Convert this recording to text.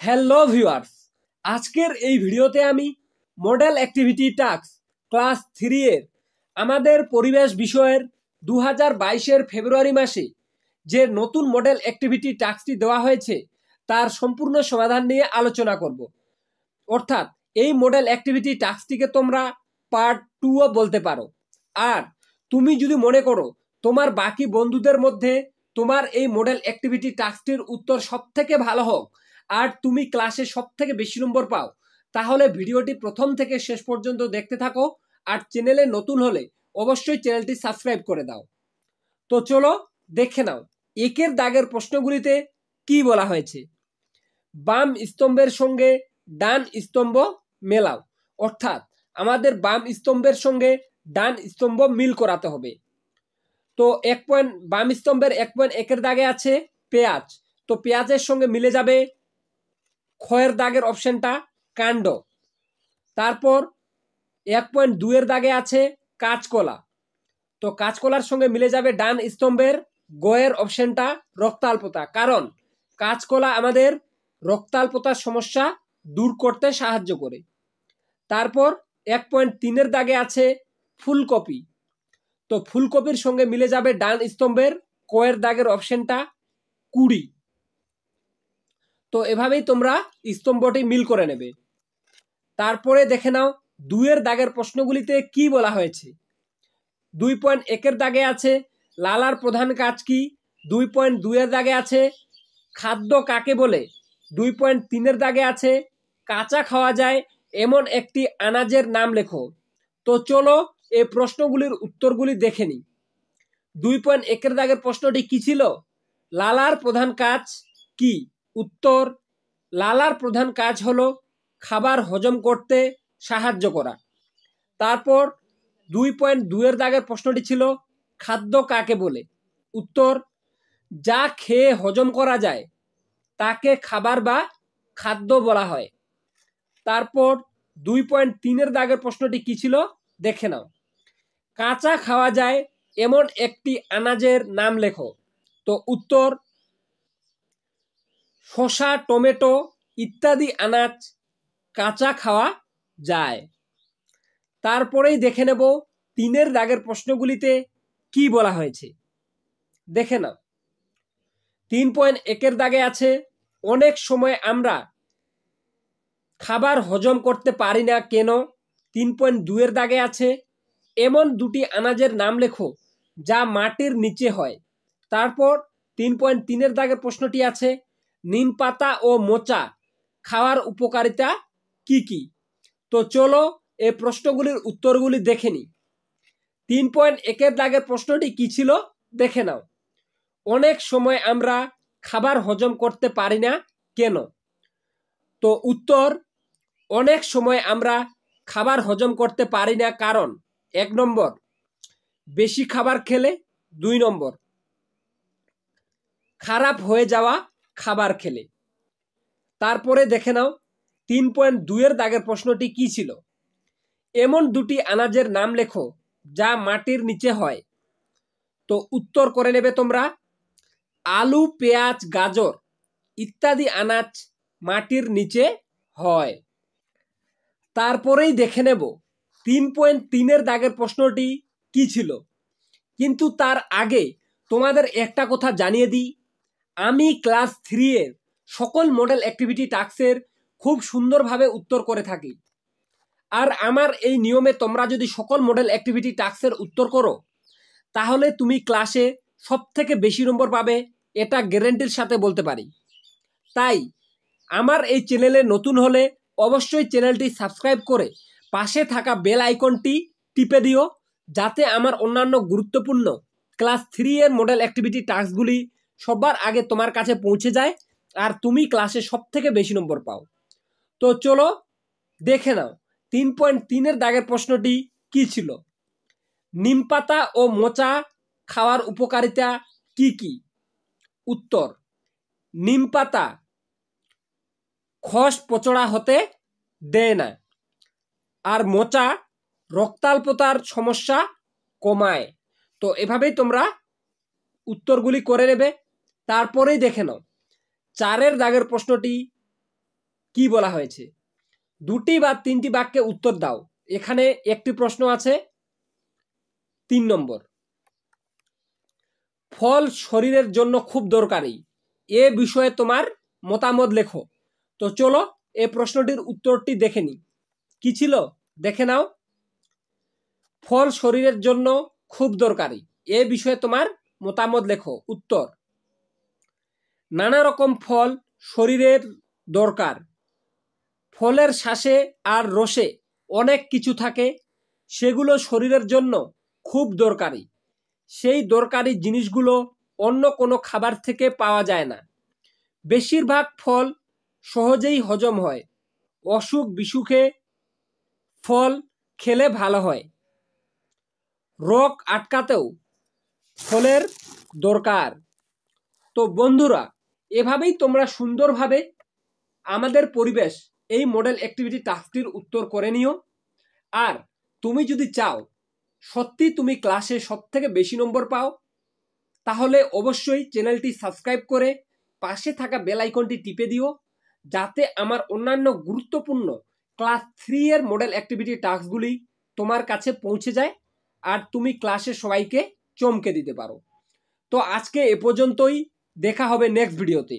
Hello viewers, আজকের এই ভিডিওতে আমি মডেল অ্যাক্টিভিটি টাস্ক ক্লাস 3 এর আমাদের পরিবেশ বিষয়ের 2022 ফেব্রুয়ারি মাসে যে নতুন মডেল অ্যাক্টিভিটি টাস্কটি দেওয়া হয়েছে তার সম্পূর্ণ সমাধান নিয়ে আলোচনা করব। অর্থাৎ এই মডেল অ্যাক্টিভিটি টাস্কটিকে তোমরা পার্ট 2ও বলতে পারো। আর তুমি যদি মনে করো তোমার বাকি বন্ধুদের মধ্যে তোমার এই মডেল অ্যাক্টিভিটি টাস্কটির উত্তর সবথেকে ভালো হোক আর তুমি ক্লাসে সবথেকে বেশি নম্বর পাও, তাহলে ভিডিওটি প্রথম থেকে শেষ পর্যন্ত দেখতে থাকো। আর চ্যানেলে নতুন হলে অবশ্যই চ্যানেলটি সাবস্ক্রাইব করে দাও। তো চলো দেখে নাও একের দাগের প্রশ্নগুলিতে কি বলা হয়েছে। বাম স্তম্ভের সঙ্গে ডান স্তম্ভ মেলাও। অর্থাৎ আমাদের বাম স্তম্ভের সঙ্গে ডান স্তম্ভ মিল করাতে হবে। তো 1 পয়েন্ট বাম স্তম্ভের 1.1 দাগে আছে পেঁয়াজ, তো পেঁয়াজের সঙ্গে মিলে যাবে খয়ের দাগের অপশনটা কাণ্ড। তারপর 1.2 দাগে আছে কাঁচকলা, তো কাঁচকলার সঙ্গে মিলে যাবে ডান স্তম্ভের গয়ের অপশনটা রক্তাল্পতা, কারণ কাঁচকলা আমাদের রক্তাল্পতার সমস্যা দূর করতে সাহায্য করে। তারপর 1.3 দাগে আছে ফুলকপি, তো ফুলকপির সঙ্গে মিলে যাবে ডান স্তম্ভের কয়ের দাগের অপশনটা 20। তো এভাবেই তোমরা স্তম্ভটি মিল করে নেবে। তারপরে দেখে নাও 2 দাগের প্রশ্নগুলিতে কি বলা হয়েছে। 2.1 দাগে আছে লালার প্রধান কাজ কি। 2.2 দাগে আছে খাদ্য কাকে বলে। 2.3 দাগে আছে কাঁচা খাওয়া যায় এমন একটি আনাজের নাম লেখো। তো চলো এই প্রশ্নগুলির উত্তরগুলি দেখে নিই। 2.1 দাগের প্রশ্নটি কি ছিল? লালার প্রধান কাজ কি? উত্তর, লালার প্রধান কাজ হলো খাবার হজম করতে সাহায্য করা। তারপর 2.2 দাগের প্রশ্নটি ছিল খাদ্য কাকে বলে। উত্তর, যা খেয়ে হজম করা যায় তাকে খাবার বা খাদ্য বলা হয়। তারপর 2.3 দাগের প্রশ্নটি কি ছিল দেখে নাও। কাঁচা খাওয়া যায় এমন একটি আনাজের নাম লেখো। তো উত্তর, শসা, টমেটো ইত্যাদি আনাজ কাঁচা খাওয়া যায়। তারপরেই দেখে নেব 3 দাগের প্রশ্নগুলিতে কি বলা হয়েছে। দেখে নাও 3.1 দাগে আছে অনেক সময় আমরা খাবার হজম করতে পারি না কেন। 3.2 দাগে আছে এমন দুটি আনাজের নাম লেখো যা মাটির নিচে হয়। তারপর 3.3 দাগের প্রশ্নটি আছে নিম পাতা ও মোচা খাওয়ার উপকারিতা কি কি। তো চলো এই প্রশ্নগুলির উত্তরগুলি দেখে নিই। 3.1 দাগের প্রশ্নটি কি ছিল দেখে নাও। অনেক সময় আমরা খাবার হজম করতে পারি না কেন। তো উত্তর, অনেক সময় আমরা খাবার হজম করতে পারি না কারণ 1 নম্বর বেশি খাবার খেলে, 2 নম্বর খারাপ হয়ে যাওয়া খাবার খেলে। তারপরে দেখে নাও 3.2 দাগের প্রশ্নটি কি ছিল। এমন দুটি আনাজের নাম লেখো যা মাটির নিচে হয়। তো উত্তর করে নেবে তোমরা। আলু, পেঁয়াজ, গাজর ইত্যাদি আনাজ মাটির নিচে হয়। তারপরেই দেখে নেব 3.3 দাগের প্রশ্নটি কি ছিল। কিন্তু তার আগে তোমাদের একটা কথা জানিয়ে দিই, আমি ক্লাস 3 এর সকল মডেল অ্যাক্টিভিটি টাস্কের খুব সুন্দরভাবে উত্তর করে থাকি। আর আমার এই নিয়মে তোমরা যদি সকল মডেল অ্যাক্টিভিটি টাস্কের উত্তর করো তাহলে তুমি ক্লাসে সবথেকে বেশি নম্বর পাবে, এটা গ্যারান্টির সাথে বলতে পারি। তাই আমার এই চ্যানেলে নতুন হলে অবশ্যই চ্যানেলটি সাবস্ক্রাইব করে পাশে থাকা বেল আইকনটি টিপে দিও, যাতে আমার অন্যান্য গুরুত্বপূর্ণ ক্লাস 3 এর মডেল অ্যাক্টিভিটি টাস্কগুলি সবার আগে তোমার কাছে পৌঁছে যায় আর তুমি ক্লাসে সবথেকে বেশি নম্বর পাও। তো চলো দেখে নাও 3.3 দাগের প্রশ্নটি কি ছিল। নিম পাতা ও মোচা খাওয়ার উপকারিতা কি কি। উত্তর, নিম পাতা খস পচড়া হতে দেয় না, আর মোচা রক্তাল্পতার সমস্যা কমায়। তো এভাবেই তোমরা উত্তরগুলি করে নেবে। তারপরেই দেখে নাও 4 দাগের প্রশ্নটি কি বলা হয়েছে? দুটি বা তিনটি বাক্যে উত্তর দাও। এখানে একটি প্রশ্ন আছে 3 নম্বর। ফল শরীরের জন্য খুব দরকারি, এ বিষয়ে তোমার মতামত লেখো। তো চলো এই প্রশ্নটির উত্তরটি দেখে নিই। কি ছিল দেখে নাও। ফল শরীরের জন্য খুব দরকারি, এ বিষয়ে তোমার মতামত লেখো। উত্তর, নানা রকম ফল শরীরের দরকার। ফলের শ্বাসে আর রসে অনেক কিছু থাকে, সেগুলো শরীরের জন্য খুব দরকারি। সেই দরকারি জিনিসগুলো অন্য কোনো খাবার থেকে পাওয়া যায় না। বেশিরভাগ ফল সহজেই হজম হয়। অসুখ বিসুখে ফল খেলে ভালো হয়। রোগ আটকাতেও ফলের দরকার। তো বন্ধুরা, এভাবেই তোমরা সুন্দরভাবে আমাদের পরিবেশ এই মডেল অ্যাক্টিভিটি টাস্কটির উত্তর করে নিও। আর তুমি যদি চাও সত্যি তুমি ক্লাসে সবথেকে বেশি নম্বর পাও, তাহলে অবশ্যই চ্যানেলটি সাবস্ক্রাইব করে পাশে থাকা বেল আইকনটি টিপে দিও, যাতে আমার অন্যান্য গুরুত্বপূর্ণ ক্লাস 3 এর মডেল অ্যাক্টিভিটি টাস্কগুলি তোমার কাছে পৌঁছে যায় আর তুমি ক্লাসে সবাইকে চমকে দিতে পারো। তো আজকে এ পর্যন্তই, দেখা হবে নেক্সট ভিডিওতে।